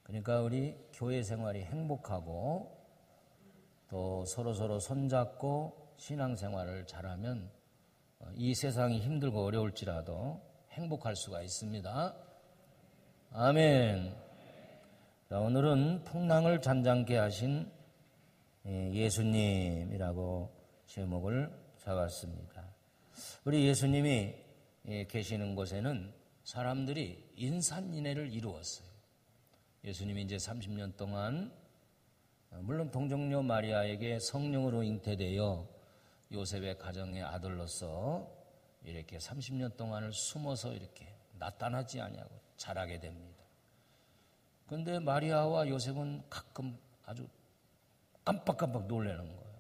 그러니까 우리 교회 생활이 행복하고 또 서로 손잡고 신앙생활을 잘하면 이 세상이 힘들고 어려울지라도 행복할 수가 있습니다. 아멘. 자, 오늘은 풍랑을 잔잔케 하신 예수님이라고 제목을 잡았습니다. 우리 예수님이 계시는 곳에는 사람들이 인산인해를 이루었어요. 예수님이 이제 30년 동안 물론 동정녀 마리아에게 성령으로 잉태되어 요셉의 가정의 아들로서 이렇게 30년 동안을 숨어서 이렇게 나타나지 아니하고 자라게 됩니다. 그런데 마리아와 요셉은 가끔 아주 깜빡깜빡 놀라는 거예요.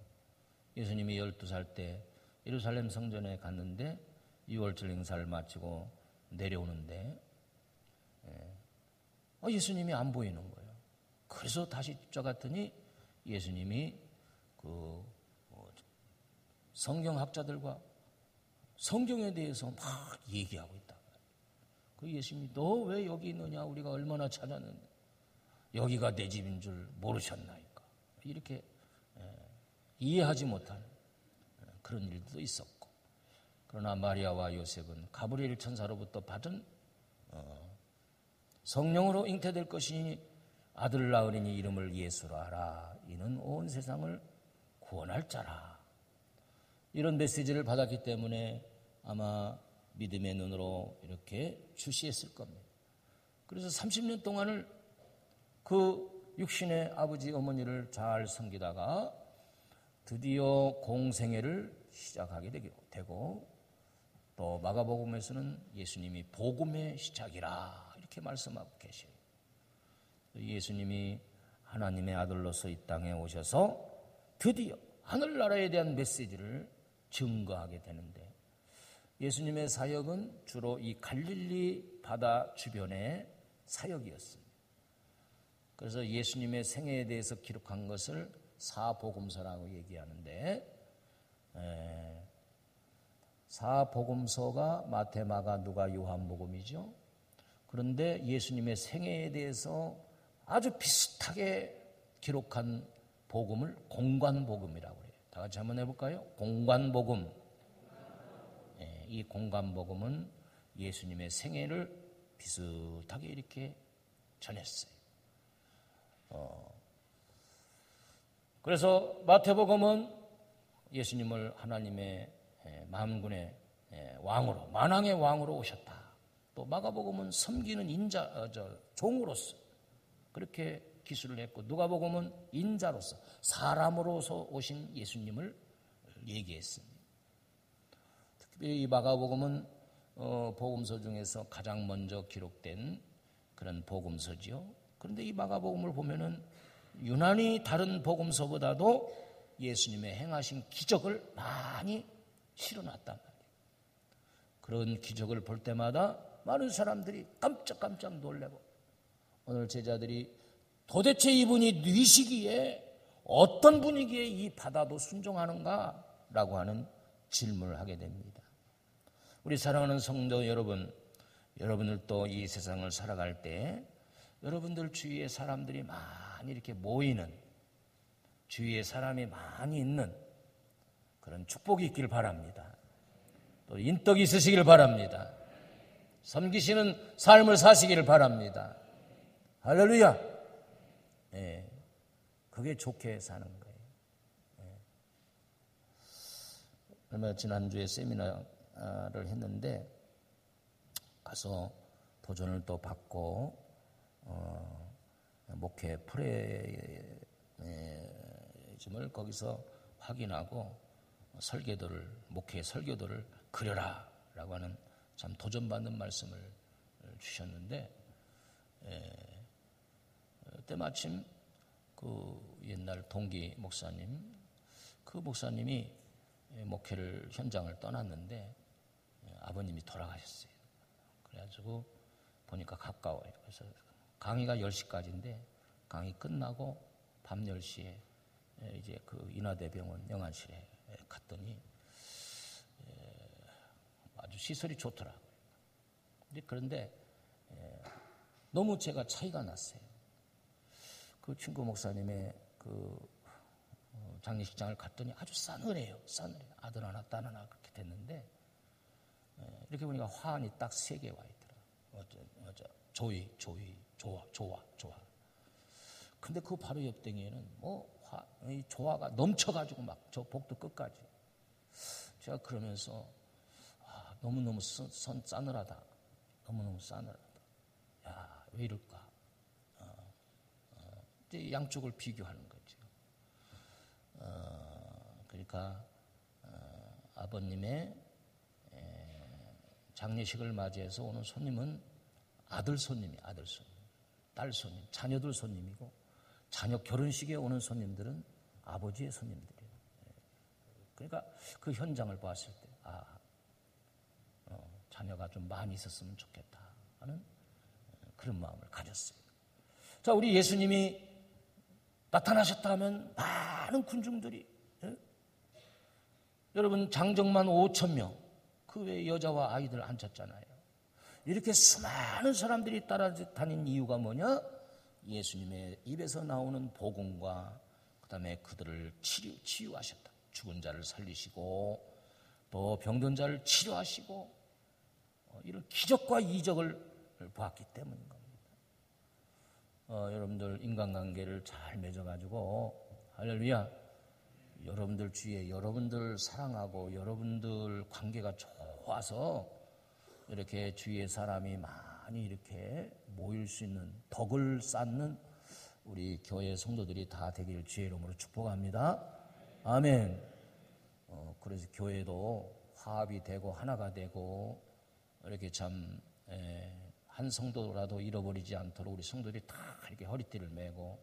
예수님이 12살 때 예루살렘 성전에 갔는데 6월절 행사를 마치고 내려오는데 예수님이 안 보이는 거예요. 그래서 다시 쫓아갔더니 예수님이 성경학자들과 성경에 대해서 막 얘기하고 있다. 그 예수님이 너 왜 여기 있느냐? 우리가 얼마나 찾았는데 여기가 내 집인 줄 모르셨나이까. 이렇게 이해하지 못하는 그런 일도 있었고, 그러나 마리아와 요셉은 가브리엘 천사로부터 받은 성령으로 잉태될 것이니 아들 낳으리니 이름을 예수로 하라. 이는 온 세상을 구원할 자라. 이런 메시지를 받았기 때문에 아마 믿음의 눈으로 이렇게 주시했을 겁니다. 그래서 30년 동안을 그 육신의 아버지 어머니를 잘 섬기다가 드디어 공생애를 시작하게 되고, 또 마가복음에서는 예수님이 복음의 시작이라 이렇게 말씀하고 계셔요. 예수님이 하나님의 아들로서 이 땅에 오셔서 드디어 하늘나라에 대한 메시지를 증거하게 되는데, 예수님의 사역은 주로 이 갈릴리 바다 주변의 사역이었습니다. 그래서 예수님의 생애에 대해서 기록한 것을 사복음서라고 얘기하는데, 사복음서가 마태, 마가, 누가, 요한복음이죠. 그런데 예수님의 생애에 대해서 아주 비슷하게 기록한 복음을 공관복음이라고 해요. 다 같이 한번 해볼까요? 공관복음. 이 공관복음은 예수님의 생애를 비슷하게 이렇게 전했어요. 그래서 마태복음은 예수님을 하나님의 만군의 왕으로, 만왕의 왕으로 오셨다. 또 마가복음은 섬기는 종으로서 그렇게 기술을 했고, 누가복음은 인자로서 사람으로서 오신 예수님을 얘기했습니다. 특히 이 마가복음은 복음서 중에서 가장 먼저 기록된 그런 복음서지요. 그런데 이 마가복음을 보면은 유난히 다른 복음서보다도 예수님의 행하신 기적을 많이 실어놨단 말이에요. 그런 기적을 볼 때마다 많은 사람들이 깜짝깜짝 놀라고, 오늘 제자들이 도대체 이분이 누이시기에 어떤 분위기에 이 바다도 순종하는가? 라고 하는 질문을 하게 됩니다. 우리 사랑하는 성도 여러분, 여러분들도 이 세상을 살아갈 때 여러분들 주위에 사람들이 많이 이렇게 모이는, 주위에 사람이 많이 있는 그런 축복이 있길 바랍니다. 또 인덕이 있으시길 바랍니다. 섬기시는 삶을 사시길 바랍니다. 할렐루야. 그게 좋게 사는 거예요. 얼마 지난주에 세미나를 했는데 가서 도전을 또 받고 목회 프레임을 거기서 확인하고 목회 설교도를 그려라 라고 하는 참 도전받는 말씀을 주셨는데, 때마침 그 옛날 동기 목사님, 그 목사님이 목회를 현장을 떠났는데 아버님이 돌아가셨어요. 그래가지고 보니까 가까워요. 그래서 강의가 10시까지인데 강의 끝나고 밤 10시에 이제 그 인하대병원 영안실에 갔더니 아주 시설이 좋더라고요. 그런데 너무 제가 차이가 났어요. 그 친구 목사님의 장례식장을 갔더니 아주 싸늘해요. 싸늘해요. 아들 하나, 딸 하나 그렇게 됐는데, 이렇게 보니까 화환이 딱 3개 와 있더라. 조화. 근데 그 바로 옆댕이에는 이 조화가 넘쳐가지고 막 저 복도 끝까지. 제가 그러면서, 너무너무 싸늘하다. 너무너무 싸늘하다. 야, 왜 이럴까? 이제 양쪽을 비교하는 거죠. 그러니까 아버님의 장례식을 맞이해서 오는 손님은 아들 손님, 딸 손님, 자녀들 손님이고, 자녀 결혼식에 오는 손님들은 아버지의 손님들이에요. 그러니까 그 현장을 봤을 때 자녀가 좀 많이 있었으면 좋겠다 하는 그런 마음을 가졌어요. 자, 우리 예수님이 나타나셨다 하면 많은 군중들이, 여러분 장정만 5,000명, 그 외에 여자와 아이들 앉혔잖아요. 이렇게 수많은 사람들이 따라다닌 이유가 뭐냐? 예수님의 입에서 나오는 복음과 그 다음에 그들을 치유하셨다. 죽은 자를 살리시고 또 병든 자를 치료하시고 이런 기적과 이적을 보았기 때문인 겁니다. 여러분들 인간관계를 잘 맺어가지고 할렐루야, 여러분들 주위에 여러분들 사랑하고 여러분들 관계가 좋아서 이렇게 주위에 사람이 많이 이렇게 모일 수 있는 덕을 쌓는 우리 교회 성도들이 다 되길 주의 이름으로 축복합니다. 아멘. 그래서 교회도 화합이 되고 하나가 되고 이렇게 참 한 성도라도 잃어버리지 않도록 우리 성도들이 다 이렇게 허리띠를 메고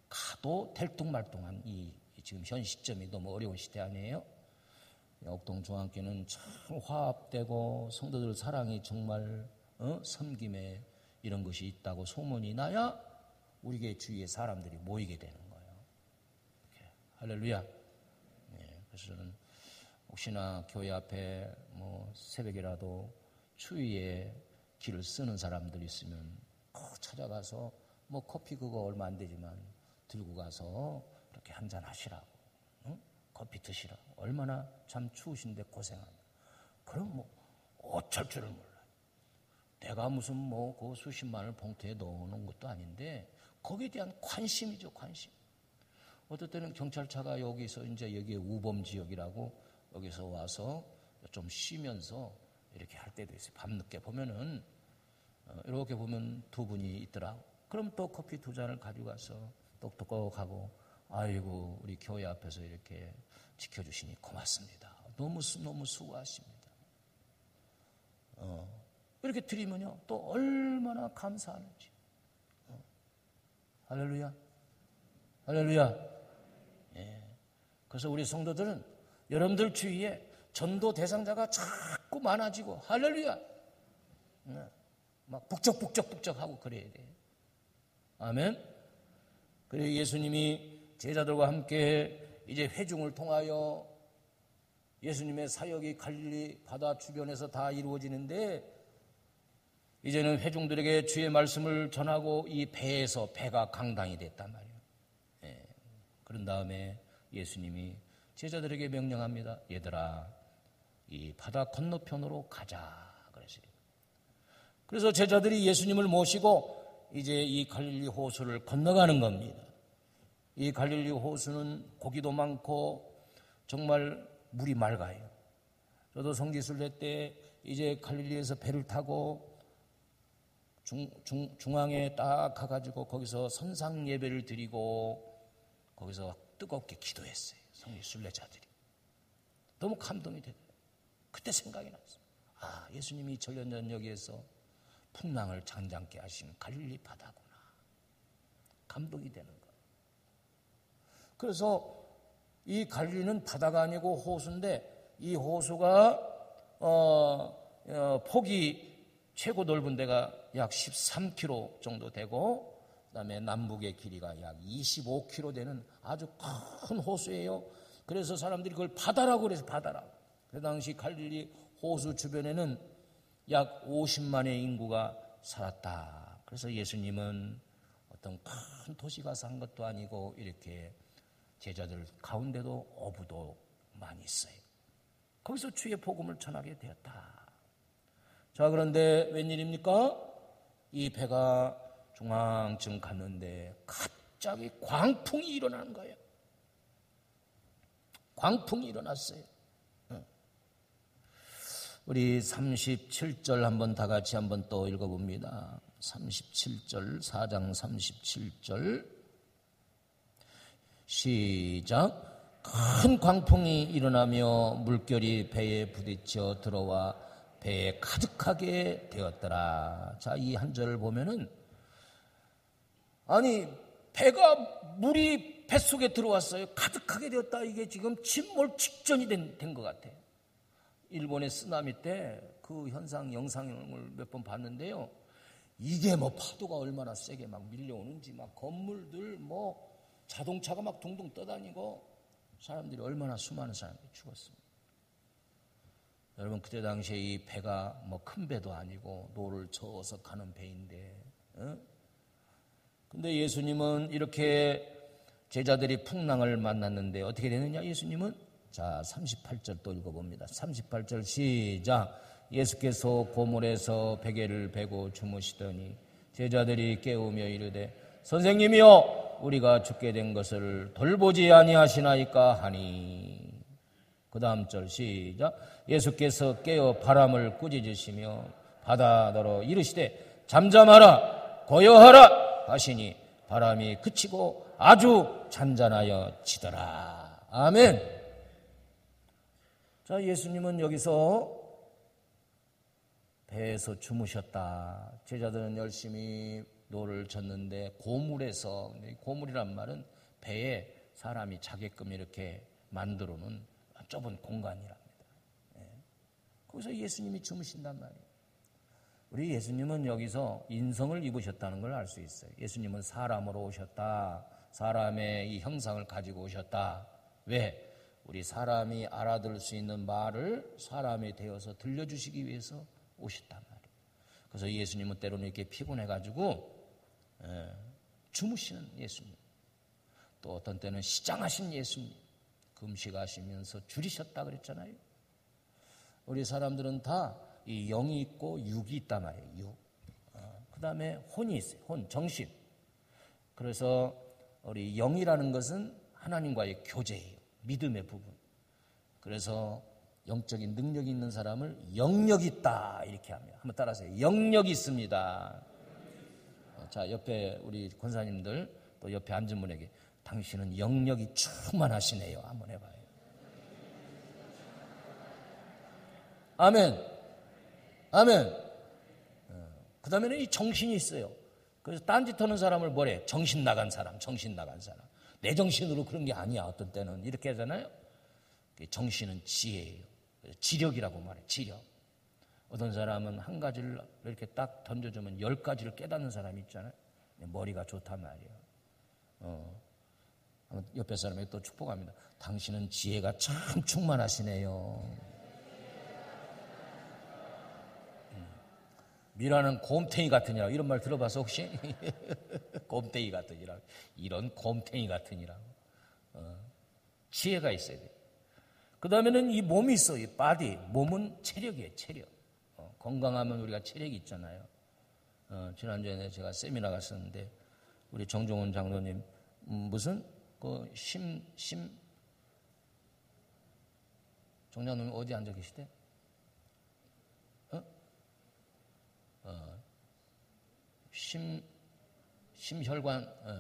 가도 들뚱말뚱한 이 지금 현 시점이 너무 어려운 시대 아니에요? 옥동 중앙교회는 참 화합되고 성도들 사랑이 정말 섬김에 이런 것이 있다고 소문이 나야 우리 교회 주위에 사람들이 모이게 되는 거예요. 이렇게. 할렐루야. 그래서 저는 혹시나 교회 앞에 새벽이라도 추위에 길을 쓰는 사람들이 있으면 찾아가서 커피 그거 얼마 안 되지만 들고 가서 이렇게 한잔 하시라고, 커피 드시라고. 얼마나 참 추우신데 고생하냐. 그럼 어쩔 줄을 몰라요. 내가 무슨 그 수십만을 봉투에 넣어놓은 것도 아닌데 거기에 대한 관심이죠, 관심. 어떨 때는 경찰차가 여기서 이제 여기에 우범 지역이라고 여기서 와서 좀 쉬면서 이렇게 할 때도 있어요. 밤늦게 보면은 이렇게 보면 2분이 있더라. 그럼 또 커피 2잔을 가지고 가서 똑똑하고 아이고 우리 교회 앞에서 이렇게 지켜주시니 고맙습니다. 너무 수고하십니다. 이렇게 드리면요 또 얼마나 감사하는지. 할렐루야. 할렐루야. 예. 그래서 우리 성도들은 여러분들 주위에 전도 대상자가 자꾸 많아지고 할렐루야. 막 북적북적하고 그래야 돼요. 아멘. 그래서 예수님이 제자들과 함께 이제 회중을 통하여 예수님의 사역이 갈릴리 바다 주변에서 다 이루어지는데 이제는 회중들에게 주의 말씀을 전하고 이 배가 강당이 됐단 말이에요. 예. 그런 다음에 예수님이 제자들에게 명령합니다. 얘들아, 이 바다 건너편으로 가자. 그래서 제자들이 예수님을 모시고 이제 이 갈릴리 호수를 건너가는 겁니다. 이 갈릴리 호수는 고기도 많고 정말 물이 맑아요. 저도 성지순례 때 이제 갈릴리에서 배를 타고 중앙에 딱 가가지고 거기서 선상 예배를 드리고 거기서 뜨겁게 기도했어요. 성지순례자들이. 너무 감동이 됐어요. 그때 생각이 났어요. 예수님이 전련전역에서 풍랑을 잔잔케 하신 갈릴리 바다구나. 감동이 되는 거예요. 그래서 이 갈릴리는 바다가 아니고 호수인데 이 호수가 폭이 최고 넓은 데가 약 13km 정도 되고 그다음에 남북의 길이가 약 25km 되는 아주 큰 호수예요. 그래서 사람들이 그걸 바다라고 그래서 바다라고. 그 당시 갈릴리 호수 주변에는 약 50만의 인구가 살았다. 그래서 예수님은 어떤 큰 큰 도시 가서 한 것도 아니고 이렇게 제자들 가운데도 어부도 많이 있어요. 거기서 주의 복음을 전하게 되었다. 자, 그런데 웬일입니까? 이 배가 중앙쯤 갔는데 갑자기 광풍이 일어나는 거예요. 광풍이 일어났어요. 우리 37절 한번 다 같이 한번 또 읽어봅니다. 37절, 4장 37절 시작. 큰 광풍이 일어나며 물결이 배에 부딪혀 들어와 배에 가득하게 되었더라. 자, 이 한 절을 보면은 아니 배가 물이 뱃속에 들어왔어요. 가득하게 되었다. 이게 지금 침몰 직전이 된 것 같아요. 일본의 쓰나미 때 그 현상 영상을 몇 번 봤는데요. 이게 뭐 파도가 얼마나 세게 막 밀려오는지 막 건물들 뭐 자동차가 막 둥둥 떠다니고 사람들이 얼마나 수많은 사람들이 죽었습니다. 여러분 그때 당시에 이 배가 뭐 큰 배도 아니고 노를 저어서 가는 배인데 근데 예수님은 이렇게 제자들이 풍랑을 만났는데 어떻게 되느냐 예수님은 자 38절 또 읽어봅니다. 38절 시작. 예수께서 고물에서 베개를 베고 주무시더니 제자들이 깨우며 이르되 선생님이여 우리가 죽게 된 것을 돌보지 아니하시나이까 하니. 그 다음 절 시작. 예수께서 깨어 바람을 꾸짖으시며 바다더러 이르시되 잠잠하라 고요하라 하시니 바람이 그치고 아주 잔잔하여 지더라. 아멘. 자, 예수님은 여기서 배에서 주무셨다. 제자들은 열심히 노를 젓는데 고물에서, 고물이란 말은 배에 사람이 자게끔 이렇게 만들어 놓은 좁은 공간이랍니다. 거기서 예수님이 주무신단 말이에요. 우리 예수님은 여기서 인성을 입으셨다는 걸 알 수 있어요. 예수님은 사람으로 오셨다. 사람의 이 형상을 가지고 오셨다. 왜? 우리 사람이 알아들을 수 있는 말을 사람이 되어서 들려주시기 위해서 오셨단 말이에요. 그래서 예수님은 때로는 이렇게 피곤해가지고 주무시는 예수님. 또 어떤 때는 시장하신 예수님. 금식하시면서 줄이셨다 그랬잖아요. 우리 사람들은 다 이 영이 있고 육이 있단 말이에요. 육. 그 다음에 혼이 있어요. 혼, 정신. 그래서 우리 영이라는 것은 하나님과의 교제예요. 믿음의 부분. 그래서 영적인 능력이 있는 사람을 영력이 있다 이렇게 합니다. 한번 따라하세요. 영력이 있습니다. 자, 옆에 우리 권사님들 또 옆에 앉은 분에게 당신은 영력이 충만하시네요. 한번 해봐요. 아멘. 아멘. 그 다음에는 이 정신이 있어요. 그래서 딴짓하는 사람을 뭐래? 정신 나간 사람, 정신 나간 사람. 내 정신으로 그런 게 아니야. 어떤 때는 이렇게 하잖아요. 정신은 지혜예요. 지력이라고 말해. 지력. 어떤 사람은 한 가지를 이렇게 딱 던져주면 10가지를 깨닫는 사람이 있잖아요. 머리가 좋단 말이에요. 옆에 사람에게 또 축복합니다. 당신은 지혜가 참 충만하시네요. 미라는 곰탱이 같으니라. 이런 말 들어봐서 혹시? 곰탱이 같으니라. 이런 곰탱이 같으니라. 지혜가 있어야 돼요. 그 다음에는 이 몸이 있어. 이 바디. 몸은 체력이에요. 체력. 건강하면 우리가 체력이 있잖아요. 지난주에 제가 세미나 갔었는데 우리 정종원 장로님 무슨 정장로님 어디 앉아 계시대?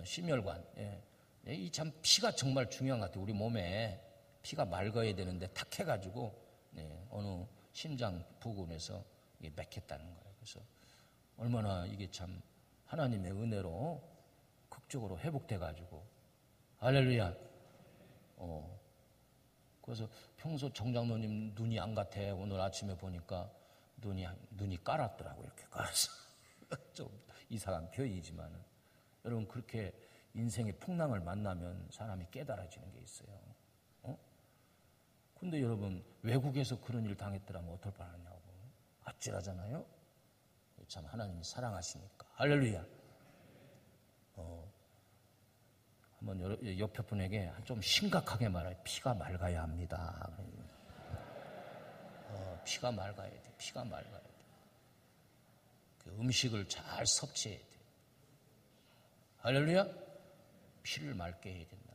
심혈관. 예. 이 참 피가 정말 중요한 것 같아요. 우리 몸에 피가 맑아야 되는데 탁해가지고 어느 심장 부근에서 이게 맥혔다는 거예요. 그래서 얼마나 이게 참 하나님의 은혜로 극적으로 회복돼가지고 할렐루야. 그래서 평소 정장로님 눈이 안 같아. 오늘 아침에 보니까 눈이 깔았더라고요. 이렇게 깔아서 좀 이상한 표현이지만은 여러분 그렇게 인생의 풍랑을 만나면 사람이 깨달아지는 게 있어요. 근데 여러분 외국에서 그런 일 당했더라면 어떨 뻔하냐고 아찔하잖아요. 참 하나님이 사랑하시니까 할렐루야. 옆에 분에게 좀 심각하게 말해요. 피가 맑아야 합니다. 피가 맑아야 돼. 피가 맑아야 돼. 그 음식을 잘 섭취해야 돼. 할렐루야? 피를 맑게 해야 된다.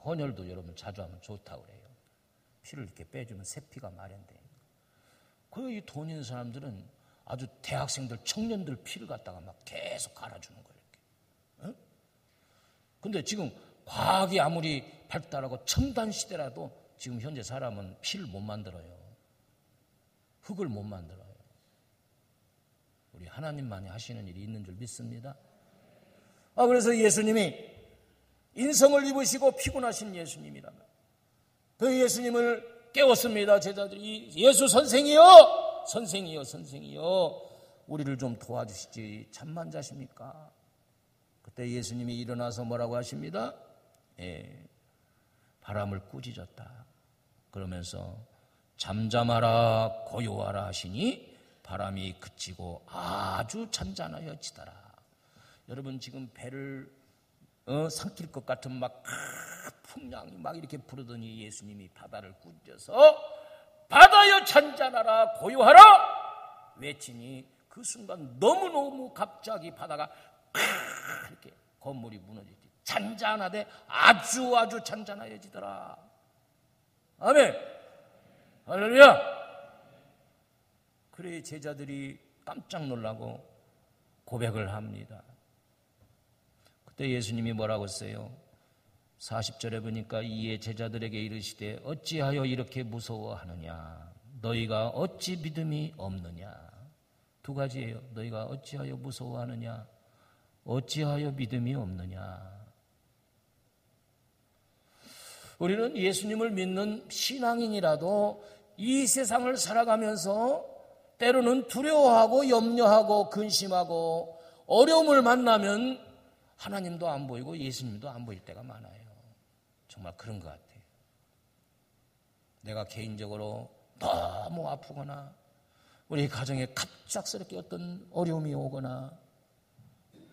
헌혈도 여러분 자주 하면 좋다고 그래요. 피를 이렇게 빼주면 새 피가 마련돼. 이 돈 있는 사람들은 아주 대학생들, 청년들 피를 갖다가 막 계속 갈아주는 거예요. 이렇게. 근데 지금 과학이 아무리 발달하고 첨단 시대라도 지금 현재 사람은 피를 못 만들어요. 흙을 못 만들어요. 우리 하나님만이 하시는 일이 있는 줄 믿습니다. 그래서 예수님이 인성을 입으시고 피곤하신 예수님이라면 그 예수님을 깨웠습니다. 제자들이 예수 선생이여, 선생이여, 선생이여, 우리를 좀 도와주시지 참만 자십니까? 그때 예수님이 일어나서 뭐라고 하십니다? 바람을 꾸짖었다. 그러면서 잠잠하라 고요하라 하시니 바람이 그치고 아주 잔잔하여지더라. 여러분 지금 배를 삼킬 것 같은 막 풍랑이 막 이렇게 부르더니 예수님이 바다를 꾸짖어서 바다여 잔잔하라 고요하라 외치니 그 순간 너무너무 갑자기 바다가 이렇게 건물이 무너지지 잔잔하되 아주 잔잔하여지더라. 아멘. 할렐루야. 그래 제자들이 깜짝 놀라고 고백을 합니다. 그때 예수님이 뭐라고 했어요? 40절에 보니까 이에 제자들에게 이르시되 어찌하여 이렇게 무서워하느냐? 너희가 어찌 믿음이 없느냐? 두 가지예요. 너희가 어찌하여 무서워하느냐? 어찌하여 믿음이 없느냐? 우리는 예수님을 믿는 신앙인이라도 이 세상을 살아가면서 때로는 두려워하고 염려하고 근심하고 어려움을 만나면 하나님도 안 보이고 예수님도 안 보일 때가 많아요. 정말 그런 것 같아요. 내가 개인적으로 너무 아프거나 우리 가정에 갑작스럽게 어떤 어려움이 오거나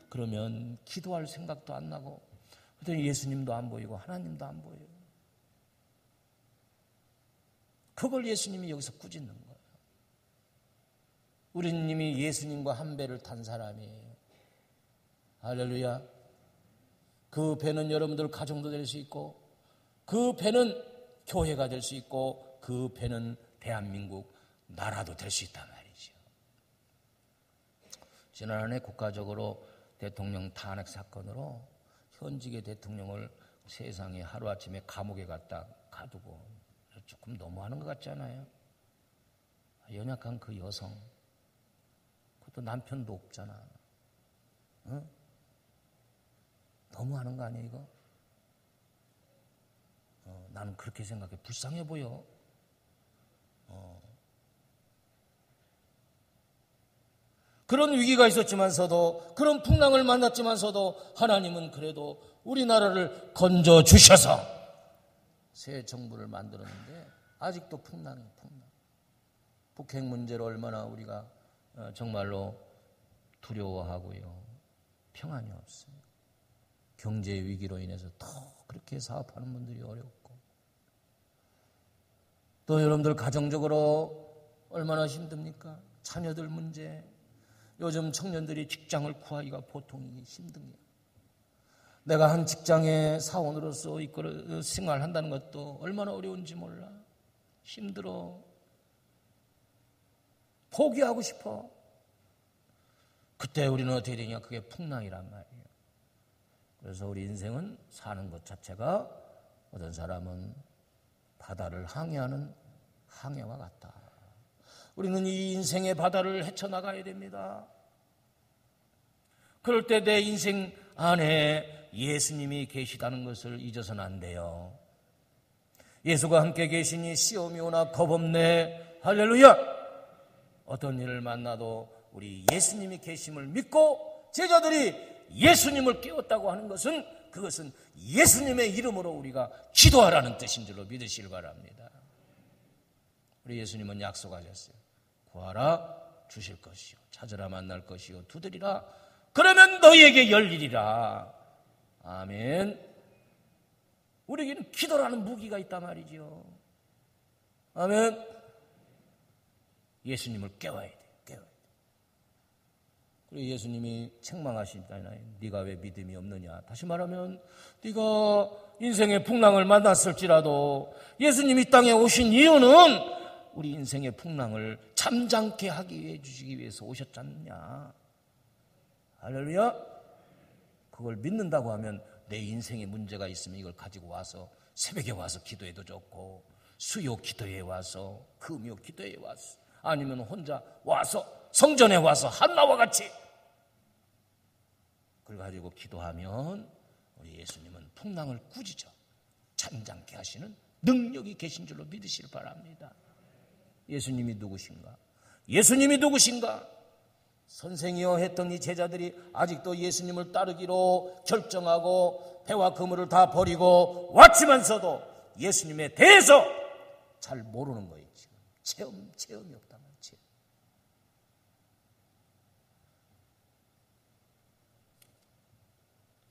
그러면 기도할 생각도 안 나고 그랬더니 예수님도 안 보이고 하나님도 안 보여요. 그걸 예수님이 여기서 꾸짖는 거예요. 우리는 이미 예수님과 한 배를 탄 사람이에요. 할렐루야. 그 배는 여러분들 가정도 될 수 있고 그 배는 교회가 될 수 있고 그 배는 대한민국 나라도 될 수 있단 말이죠. 지난 한 해 국가적으로 대통령 탄핵 사건으로 현직의 대통령을 세상에 하루아침에 감옥에 갖다 가두고 조금 너무하는 것 같지 않아요? 연약한 그 여성, 그것도 남편도 없잖아. 응? 너무하는 거 아니에요 이거? 나는 그렇게 생각해. 불쌍해 보여. 그런 위기가 있었지만서도 그런 풍랑을 만났지만서도 하나님은 그래도 우리나라를 건져주셔서 새 정부를 만들었는데 아직도 풍랑이에요. 풍랑. 북핵 문제로 얼마나 우리가 정말로 두려워하고요. 평안이 없어요. 경제 위기로 인해서 더 그렇게 사업하는 분들이 어렵고 또 여러분들 가정적으로 얼마나 힘듭니까? 자녀들 문제. 요즘 청년들이 직장을 구하기가 보통이 힘듭니다. 내가 한 직장의 사원으로서 이끌어 생활한다는 것도 얼마나 어려운지 몰라. 힘들어. 포기하고 싶어. 그때 우리는 어떻게 되냐? 그게 풍랑이란 말이에요. 그래서 우리 인생은 사는 것 자체가 어떤 사람은 바다를 항해하는 항해와 같다. 우리는 이 인생의 바다를 헤쳐나가야 됩니다. 그럴 때 내 인생 안에 예수님이 계시다는 것을 잊어서는 안 돼요. 예수가 함께 계시니 시험이 오나 겁없네. 할렐루야. 어떤 일을 만나도 우리 예수님이 계심을 믿고 제자들이 예수님을 깨웠다고 하는 것은 그것은 예수님의 이름으로 우리가 기도하라는 뜻인 줄로 믿으시길 바랍니다. 우리 예수님은 약속하셨어요. 구하라 주실 것이요 찾으라 만날 것이요 두드리라 그러면 너희에게 열리리라. 아멘. 우리에게는 기도라는 무기가 있단 말이죠. 아멘. 예수님을 깨워야 돼. 그리고 예수님이 책망하시잖아요. 네가 왜 믿음이 없느냐. 다시 말하면 네가 인생의 풍랑을 만났을지라도 예수님이 이 땅에 오신 이유는 우리 인생의 풍랑을 잠잠케 하기 위해 주시기 위해서 오셨지 않느냐. 할렐루야. 그걸 믿는다고 하면 내 인생에 문제가 있으면 이걸 가지고 와서 새벽에 와서 기도해도 좋고, 수요 기도에 와서, 금요 기도에 와서, 아니면 혼자 와서 성전에 와서 한나와 같이 그걸 가지고 기도하면 우리 예수님은 풍랑을 꾸짖어 잠잠케 하시는 능력이 계신 줄로 믿으시길 바랍니다. 예수님이 누구신가? 예수님이 누구신가? 선생이여 했던 이 제자들이 아직도 예수님을 따르기로 결정하고 배와 그물을 다 버리고 왔지만서도 예수님에 대해서 잘 모르는 거예요. 지금 체험이 없단 말이에요.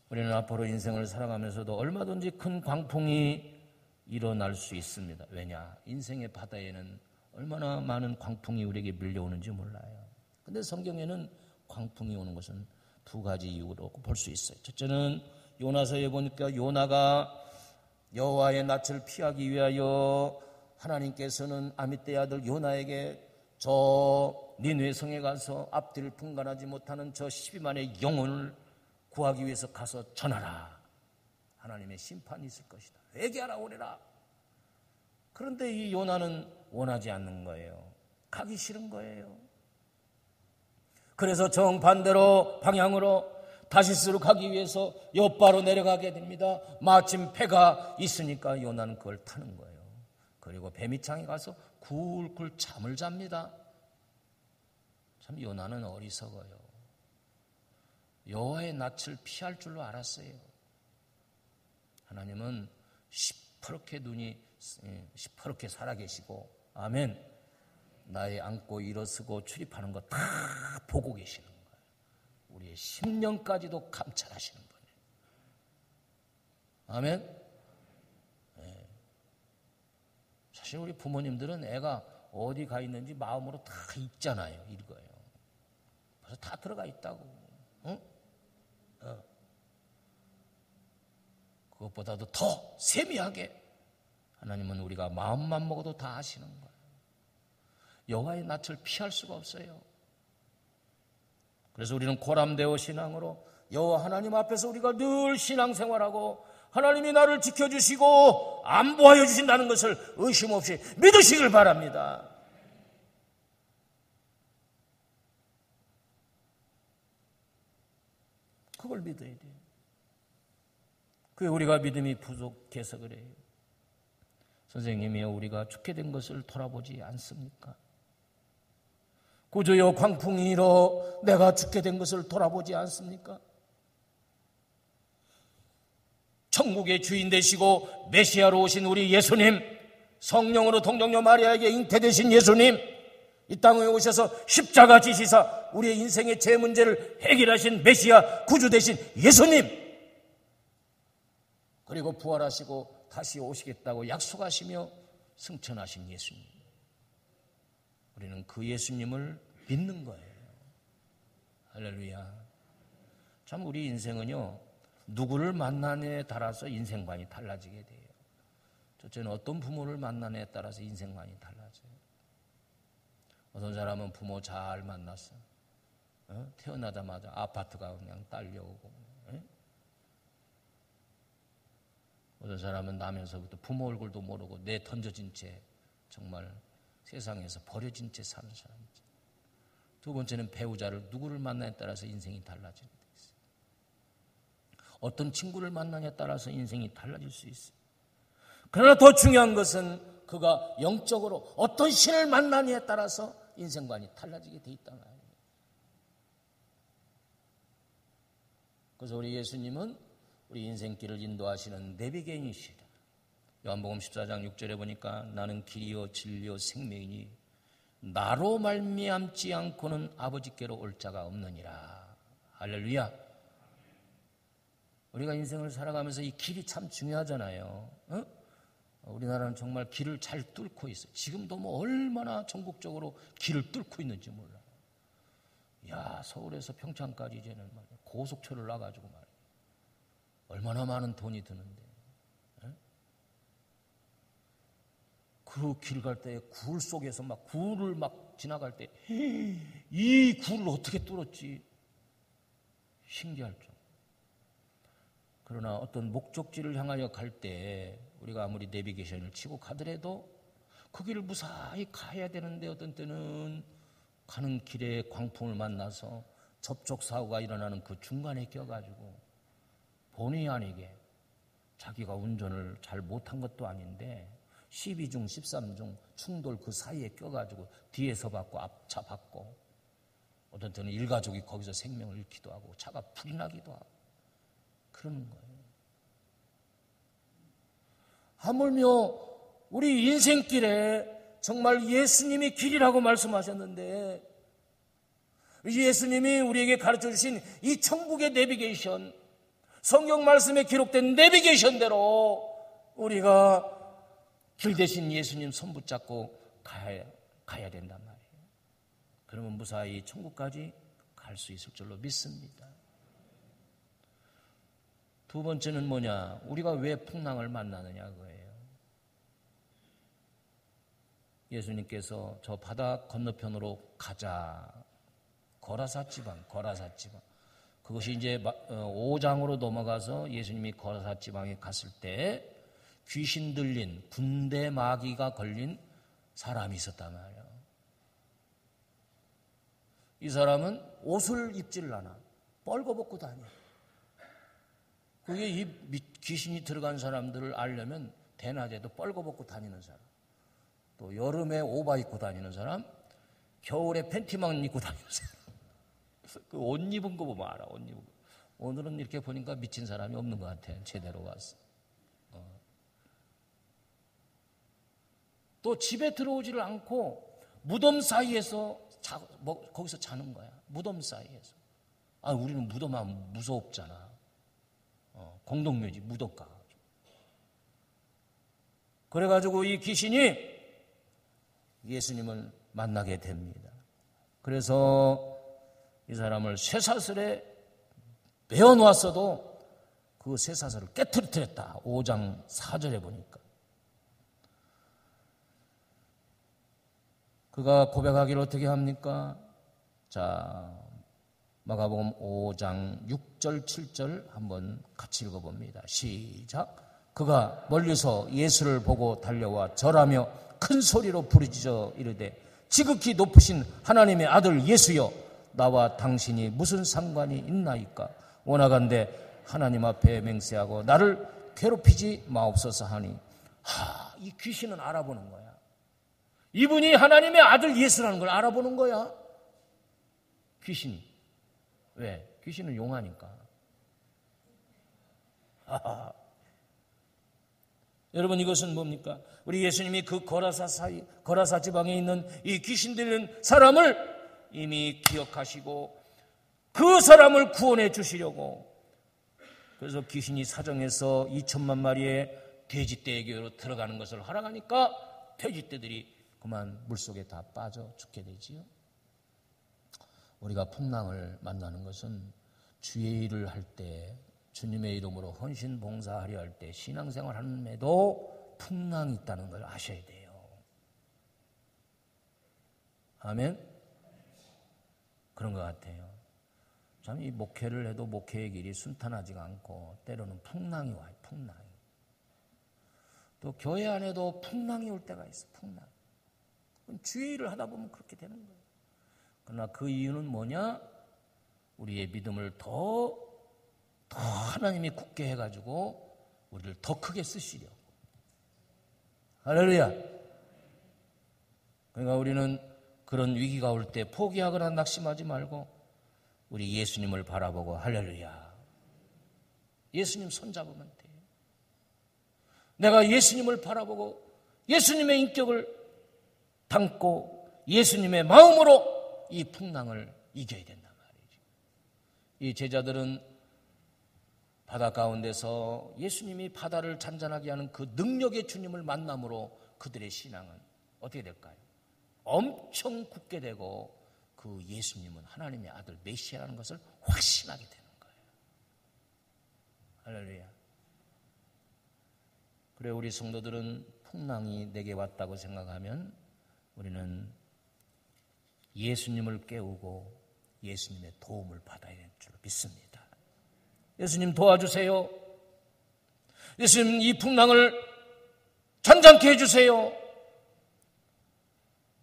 우리는 앞으로 인생을 살아가면서도 얼마든지 큰 광풍이 일어날 수 있습니다. 왜냐? 인생의 바다에는 얼마나 많은 광풍이 우리에게 밀려오는지 몰라요. 근데 성경에는 광풍이 오는 것은 두 가지 이유로 볼 수 있어요. 첫째는 요나서에 보니까 요나가 여호와의 낯을 피하기 위하여 하나님께서는 아미떼의 아들 요나에게 저 니느웨 성에 가서 앞뒤를 분간하지 못하는 저 12만의 영혼을 구하기 위해서 가서 전하라. 하나님의 심판이 있을 것이다. 회개하라 오래라. 그런데 이 요나는 원하지 않는 거예요. 가기 싫은 거예요. 그래서 정반대로 방향으로 다시스로 가기 위해서 욥바로 내려가게 됩니다. 마침 배가 있으니까 요나는 그걸 타는 거예요. 그리고 배밑창에 가서 굴굴 잠을 잡니다. 참 요나는 어리석어요. 여호와의 낯을 피할 줄로 알았어요. 하나님은 시퍼렇게 눈이 시퍼렇게 살아계시고, 아멘. 나의 안고 일어서고 출입하는 거 다 보고 계시는 거예요. 우리의 심령까지도 감찰하시는 분이에요. 아멘. 네. 사실 우리 부모님들은 애가 어디 가 있는지 마음으로 다 읽잖아요. 읽어요. 그래서 다 들어가 있다고. 응? 그것보다도 더 세미하게 하나님은 우리가 마음만 먹어도 다 아시는 거예요. 여호와의 낯을 피할 수가 없어요. 그래서 우리는 고람되어 신앙으로 여호와 하나님 앞에서 우리가 늘 신앙생활하고 하나님이 나를 지켜주시고 안보하여 주신다는 것을 의심 없이 믿으시길 바랍니다. 그걸 믿어야 돼요. 그게 우리가 믿음이 부족해서 그래요. 선생님이요, 우리가 죽게 된 것을 돌아보지 않습니까? 구주여, 광풍이로 내가 죽게 된 것을 돌아보지 않습니까? 천국의 주인 되시고 메시아로 오신 우리 예수님, 성령으로 동정녀 마리아에게 잉태되신 예수님, 이 땅에 오셔서 십자가 지시사 우리의 인생의 죄 문제를 해결하신 메시아 구주 되신 예수님, 그리고 부활하시고 다시 오시겠다고 약속하시며 승천하신 예수님, 우리는 그 예수님을 믿는 거예요. 할렐루야. 참 우리 인생은요, 누구를 만나냐에 따라서 인생관이 달라지게 돼요. 첫째는 어떤 부모를 만나냐에 따라서 인생관이 달라져요. 어떤 사람은 부모 잘 만났어. 태어나자마자 아파트가 그냥 딸려오고. 어떤 사람은 나면서부터 부모 얼굴도 모르고 내 던져진 채 정말 세상에서 버려진 채 사는 사람이죠. 두 번째는 배우자를 누구를 만나냐에 따라서 인생이 달라지게 돼 있어요. 어떤 친구를 만나냐에 따라서 인생이 달라질 수 있어요. 그러나 더 중요한 것은 그가 영적으로 어떤 신을 만나냐에 따라서 인생관이 달라지게 돼 있다는 거예요. 그래서 우리 예수님은 우리 인생길을 인도하시는 내비게임이시다. 요한복음 14장 6절에 보니까 나는 길이요 진리요 생명이니 나로 말미암지 않고는 아버지께로 올 자가 없느니라. 할렐루야. 우리가 인생을 살아가면서 이 길이 참 중요하잖아요. 어? 우리나라는 정말 길을 잘 뚫고 있어요. 지금도 뭐 얼마나 전국적으로 길을 뚫고 있는지 몰라요. 야, 서울에서 평창까지 이제는 말이야. 고속철을 놔가지고 말이야. 얼마나 많은 돈이 드는데. 그 길 갈 때 굴 속에서 막 굴을 막 지나갈 때 이 굴을 어떻게 뚫었지? 신기할 정. 그러나 어떤 목적지를 향하여 갈 때 우리가 아무리 내비게이션을 치고 가더라도 그 길을 무사히 가야 되는데 어떤 때는 가는 길에 광풍을 만나서 접촉사고가 일어나는 그 중간에 껴가지고 본의 아니게 자기가 운전을 잘 못한 것도 아닌데 12중 13중 충돌 그 사이에 껴가지고 뒤에서 받고 앞차 받고 어떤 때는 일가족이 거기서 생명을 잃기도 하고 차가 불이 나기도 하고 그러는 거예요. 하물며 우리 인생길에 정말 예수님이 길이라고 말씀하셨는데 예수님이 우리에게 가르쳐 주신 이 천국의 내비게이션, 성경 말씀에 기록된 내비게이션대로 우리가 길 대신 예수님 손 붙잡고 가야 된단 말이에요. 그러면 무사히 천국까지 갈 수 있을 줄로 믿습니다. 두 번째는 뭐냐? 우리가 왜 풍랑을 만나느냐 그거예요. 예수님께서 저 바다 건너편으로 가자. 거라사 지방. 그것이 이제 5장으로 넘어가서 예수님이 거라사 지방에 갔을 때 귀신 들린 군대 마귀가 걸린 사람이 있었단 말이에요. 이 사람은 옷을 입지를 않아. 뻘거벗고 다녀. 그게 이 귀신이 들어간 사람들을 알려면 대낮에도 뻘거벗고 다니는 사람, 또 여름에 오바 입고 다니는 사람, 겨울에 팬티만 입고 다니는 사람. 그 옷 입은 거 보면 알아. 옷 입은 거. 오늘은 이렇게 보니까 미친 사람이 없는 것 같아. 제대로 왔어. 또 집에 들어오지를 않고 무덤 사이에서 거기서 자는 거야. 무덤 사이에서. 아, 우리는 무덤하면 무섭잖아. 공동묘지 무덤 가가지고. 그래가지고 이 귀신이 예수님을 만나게 됩니다. 그래서 이 사람을 쇠사슬에 매어놓았어도 그 쇠사슬을 깨트렸다. 5장 4절에 보니까. 그가 고백하기를 어떻게 합니까? 자, 마가복음 5장 6절 7절 한번 같이 읽어봅니다. 시작. 그가 멀리서 예수를 보고 달려와 절하며 큰 소리로 부르짖어 이르되 지극히 높으신 하나님의 아들 예수여, 나와 당신이 무슨 상관이 있나이까? 원하건대 하나님 앞에 맹세하고 나를 괴롭히지 마옵소서 하니, 이 귀신은 알아보는 거야. 이분이 하나님의 아들 예수라는 걸 알아보는 거야. 귀신이. 왜? 귀신은 용하니까. 여러분, 이것은 뭡니까? 우리 예수님이 그 거라사 지방에 있는 이 귀신 들린 사람을 이미 기억하시고 그 사람을 구원해 주시려고, 그래서 귀신이 사정해서 2천만 마리의 돼지떼에게로 들어가는 것을 허락하니까 돼지떼들이 그만 물속에 다 빠져 죽게 되지요. 우리가 풍랑을 만나는 것은 주의 일을 할 때, 주님의 이름으로 헌신 봉사하려 할 때, 신앙생활 하는데도 풍랑이 있다는 걸 아셔야 돼요. 아멘? 그런 것 같아요. 참 이 목회를 해도 목회의 길이 순탄하지가 않고 때로는 풍랑이 와요. 풍랑이. 또 교회 안에도 풍랑이 올 때가 있어. 풍랑. 주의 일을 하다 보면 그렇게 되는 거예요. 그러나 그 이유는 뭐냐? 우리의 믿음을 더 하나님이 굳게 해가지고 우리를 더 크게 쓰시려고. 할렐루야. 그러니까 우리는 그런 위기가 올 때 포기하거나 낙심하지 말고 우리 예수님을 바라보고, 할렐루야, 예수님 손잡으면 돼요. 내가 예수님을 바라보고 예수님의 인격을 담고 예수님의 마음으로 이 풍랑을 이겨야 된단 말이죠. 이 제자들은 바다 가운데서 예수님이 바다를 잔잔하게 하는 그 능력의 주님을 만남으로 그들의 신앙은 어떻게 될까요? 엄청 굳게 되고 그 예수님은 하나님의 아들 메시아라는 것을 확신하게 되는 거예요. 할렐루야. 그래, 우리 성도들은 풍랑이 내게 왔다고 생각하면 우리는 예수님을 깨우고 예수님의 도움을 받아야 될 줄 믿습니다. 예수님 도와주세요. 예수님 이 풍랑을 잔잔케 해주세요.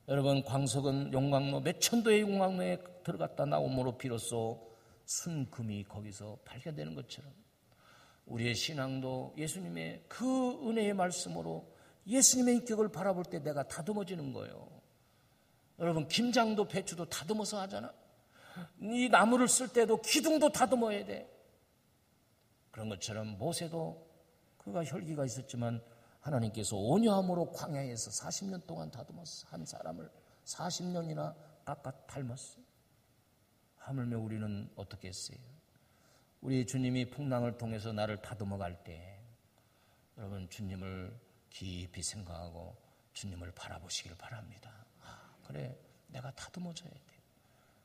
여러분, 광석은 용광로 몇 천도의 용광로에 들어갔다 나옴으로 비로소 순금이 거기서 발견되는 것처럼 우리의 신앙도 예수님의 그 은혜의 말씀으로 예수님의 인격을 바라볼 때 내가 다듬어지는 거예요. 여러분, 김장도 배추도 다듬어서 하잖아. 이 나무를 쓸 때도 기둥도 다듬어야 돼. 그런 것처럼 모세도 그가 혈기가 있었지만 하나님께서 온유함으로 광야에서 40년 동안 다듬었어. 한 사람을 40년이나 깎아 닮았어. 하물며 우리는 어떻게 했어요? 우리 주님이 풍랑을 통해서 나를 다듬어 갈 때 여러분, 주님을 깊이 생각하고 주님을 바라보시길 바랍니다. 그래, 내가 다듬어져야 돼.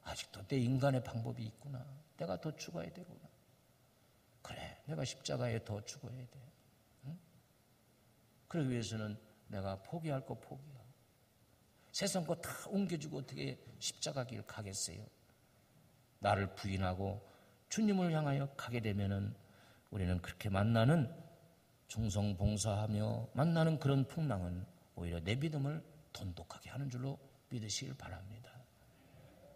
아직도 내 인간의 방법이 있구나. 내가 더 죽어야 되구나. 그래, 내가 십자가에 더 죽어야 돼. 응? 그러기 위해서는 내가 포기할 거 포기하고 세상 거 다 옮겨주고 어떻게 십자가 길 가겠어요? 나를 부인하고 주님을 향하여 가게 되면은 우리는 그렇게 만나는 충성봉사하며 만나는 그런 풍랑은 오히려 내 믿음을 돈독하게 하는 줄로 믿으시길 바랍니다.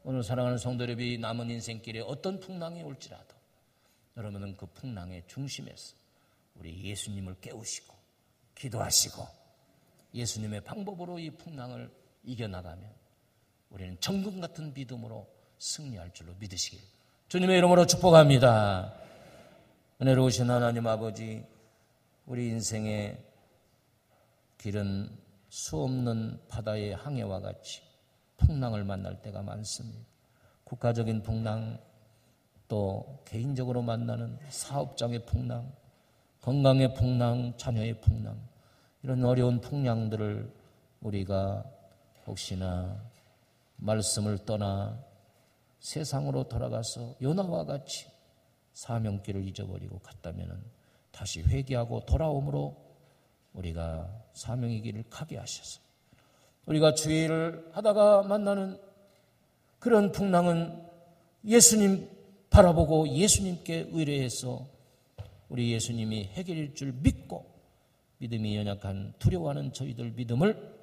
오늘 사랑하는 성도 여러분이 남은 인생길에 어떤 풍랑이 올지라도 여러분은 그 풍랑의 중심에서 우리 예수님을 깨우시고 기도하시고 예수님의 방법으로 이 풍랑을 이겨나가면 우리는 정금 같은 믿음으로 승리할 줄로 믿으시길 주님의 이름으로 축복합니다. 은혜로우신 하나님 아버지, 우리 인생의 길은 수없는 바다의 항해와 같이 풍랑을 만날 때가 많습니다. 국가적인 풍랑, 또 개인적으로 만나는 사업장의 풍랑, 건강의 풍랑, 자녀의 풍랑, 이런 어려운 풍랑들을 우리가 혹시나 말씀을 떠나 세상으로 돌아가서 요나와 같이 사명길을 잊어버리고 갔다면 다시 회개하고 돌아옴으로 우리가 사명의 길을 가게 하셔서 우리가 주의 일을 하다가 만나는 그런 풍랑은 예수님 바라보고 예수님께 의뢰해서 우리 예수님이 해결일 줄 믿고 믿음이 연약한 두려워하는 저희들 믿음을